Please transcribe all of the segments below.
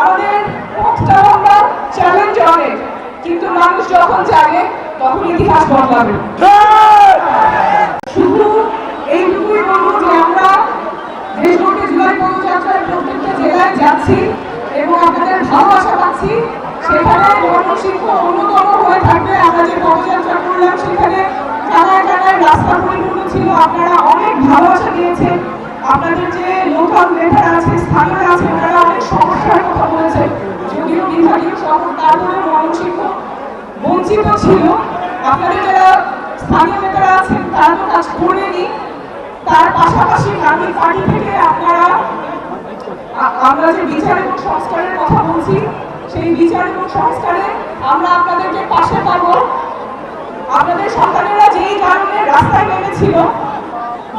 আমাদের পথটা লম্বা, চ্যালেঞ্জ অনেক, কিন্তু মানুষ যখন জাগে তখন ইতিহাস বদলাবে। শুধু এইটুকুই বলবো যে আমরা দেশব্যাপী জুলাই পদযাত্রায় প্রত্যেকটা জেলায় যাচ্ছি এবং আপনাদের ভালোবাসা পাচ্ছি। সেখানে ময়মনসিংহ অন্যতম হয়ে থাকবে। আমরা যে পদযাত্রা করলাম সেখানে কানায় কানায় রাস্তা পরিপূর্ণ ছিল। আপনারা অনেক ভালোবাসা দিয়েছেন। আপনাদের যে লোকাল নেতারা আছে, স্থানীয়রা আছে, তারা অনেক সমস্যার কথা বলেছেন। যদিও বিভাগীয় শহর, তারপরে ময়মনসিংহ বঞ্চিত ছিল। আপনাদের যারা স্থানীয় নেতারা আছেন তারা তো কাজ করেনি। তার পাশাপাশি গান্ধী পার্টি থেকে আমরা যে বিচার এবং সংস্কারের কথা বলছি, সেই বিচার এবং সংস্কারে আমরা আপনাদেরকে পাশে পাবো। আপনাদের সন্তানেরা যেই কারণে রাস্তায় নেমেছিল,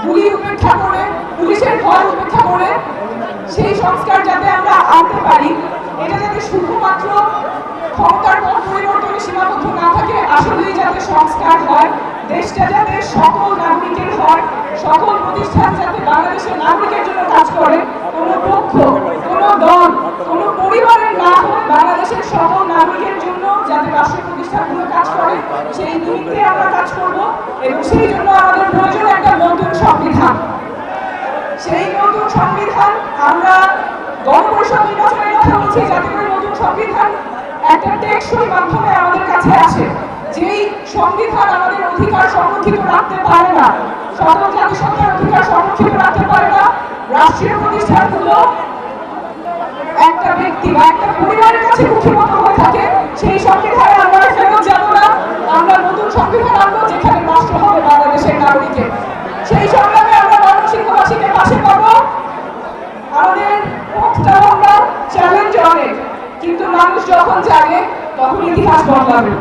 গুলি উপেক্ষা করে, পুলিশের ভয় উপেক্ষা করে, সেই সংস্কার যাতে আমরা আনতে পারি, এটা যাতে শুধুমাত্র ক্ষমতার পথ পরিবর্তনে সীমাবদ্ধ না থাকে, আসলেই যাতে সংস্কার হয়, দেশটা যাতে সকল নাগরিকের হয়, সকল প্রতিষ্ঠান যাতে বাংলাদেশের নাগরিকের জন্য কাজ করে, কোনো পক্ষ, কোনো দল, কোনো পরিবারের না হয়ে বাংলাদেশের সকল নাগরিকের জন্য যাতে রাষ্ট্রীয় প্রতিষ্ঠানগুলো কাজ করে, সেই নিমিত্তে আমরা কাজ করব। এবং সেই জন্য আমাদের প্রয়োজন একটা নতুন সংবিধান। সেই নতুন সংবিধান আমরা গণপরিষদ নির্বাচনের কথা বলছি, যাতে করে নতুন সংবিধান একটা টেকসই মাধ্যমে আমাদের কাছে আসে। যেই সংবিধান আমাদের অধিকার সংরক্ষিত রাখতে পারে না, সকল জাতিসত্তার অধিকার সংরক্ষিত রাখতে পারে না, রাষ্ট্রীয় প্রতিষ্ঠানগুলো একটা ব্যক্তি বা একটা পরিবারের কাছে মুখিবদ্ধ হয়ে থাকে, সেই সংবিধানে আমরা ফেরত যাব না। আমরা নতুন সংবিধান আনবো যেখানে রাষ্ট্র হবে বাংলাদেশের নাগরিকের। সেই সংগ্রামে আমরা ময়মনসিংহবাসীকে পাশে পাবো। আমাদের পথটা লম্বা, চ্যালেঞ্জ অনেক, কিন্তু মানুষ যখন জাগে তখন ইতিহাস বদলাবে।